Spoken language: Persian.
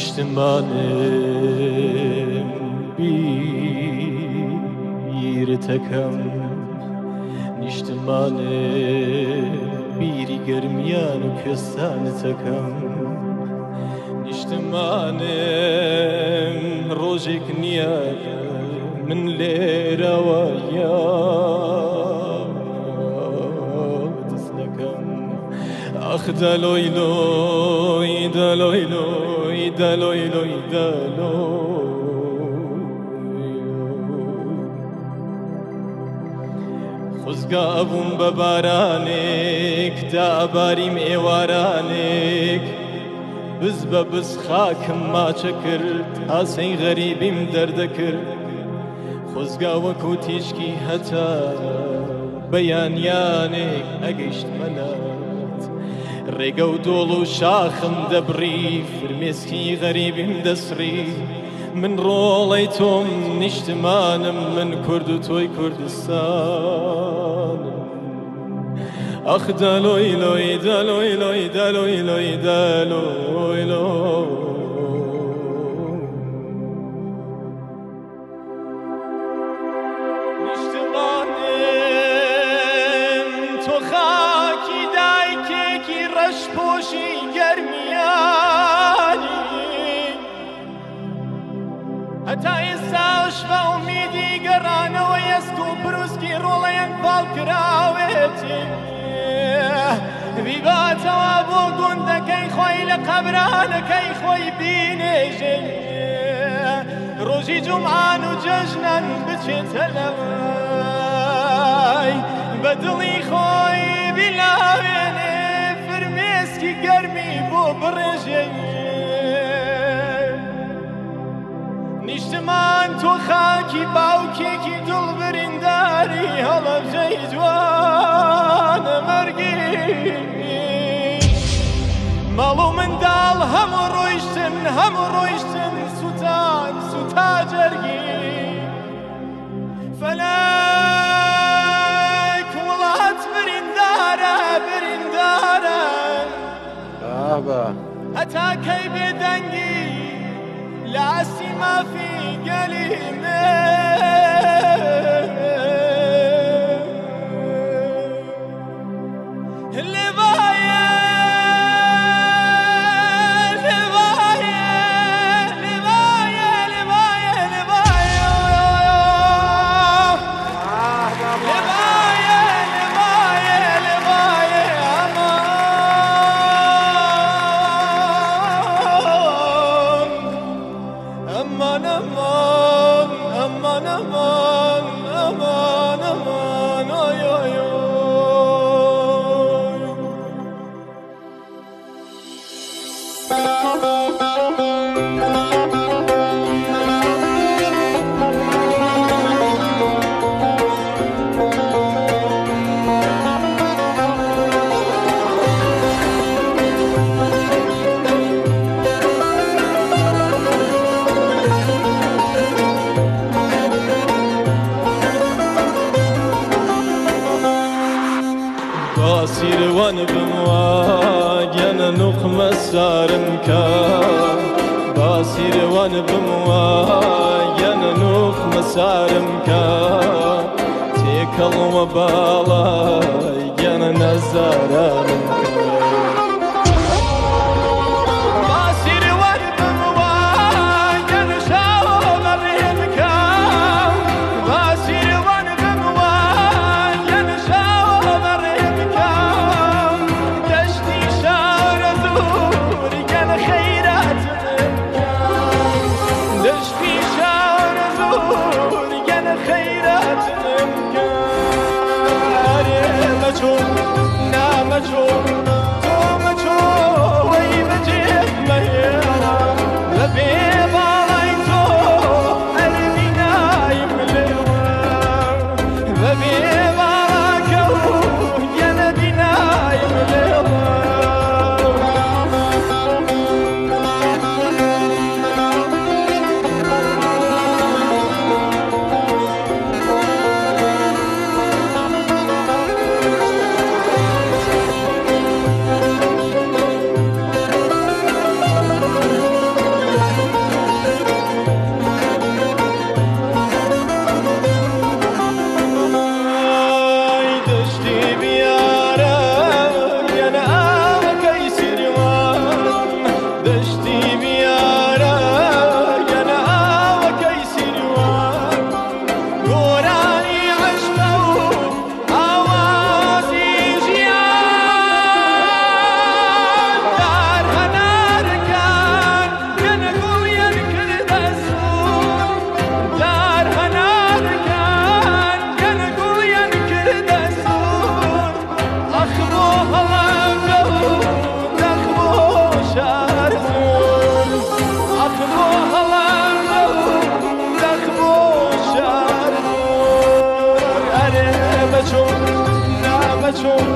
نیشتمانم بیر تکم نیشتمانم بیری گرمیان و کوێستان تکم نیشتمانم ڕۆژێک نییە من لێرەوە دەست نەکەم ئەخ دەلۆی لۆی دەلۆی لۆی دەلۆی لۆی خۆزگا ئەبووم بە بارانێک داباریم ئێوارانێک بز بە بز خاکم ماچە کرد ئاسەی غەریبیم دەردەکرد خۆزگا وەکو تیشکی هەتا بەیانیانێک ئەگەیشت مەلات ڕێگە و دۆڵ و شاخم دەبڕی فرمێسکی غەریبیم دەسڕی من ڕۆڵەی تۆم نیشتمانم من کورد و تۆی کوردستانم ئەخ دەلۆی لۆی دەلۆی لۆی دەلۆی لۆی دەلۆی لۆی نیشتمانم تۆ خاکی دایکێکی ڕەشپۆشی گەرمیانی هەتا ئێستاش بە ئومیدی گەڕانەوە ئێست و بروسکی ڕۆڵەیەن پاڵکراوێتی بیباتەوە بۆ گوندەکەی خۆی لە قەبرانەکەی خۆی بینێژێ ڕۆژی جومعان و جەژنەن بچێتە لەوای بە دڵی خۆی بیلاوێنێ فرمێسکی گەرمی بۆ بڕێژێ نیشتمان تۆ خاکی باوکێکی دڵ برینداری هەڵەبجەی جوانە مەرگی ماڵ و منداڵ هەموو ڕۆیشتن سوتان سوتا جەرگی فەلەک وڵات بریندارە هەتا کەی بێدەنگی لعسي ما في قليمه اللي بايه سیروان بمواجن نخم سارم کا با سیروان بمواجن نخم سارم کا تکل و بالا ین نزارم دشتی بیارم یا نه آقای سیروان دشتی بیارم یا نه آقای سیروان گورانی عشق و آوازی جیان در هنر کن یا نگوین کرده سون در هنر کن یا نگوین کرده سون اخبو هلنگو دخبو شارزون اخبو هلنگو دخبو شارزون اره بچون نه بچون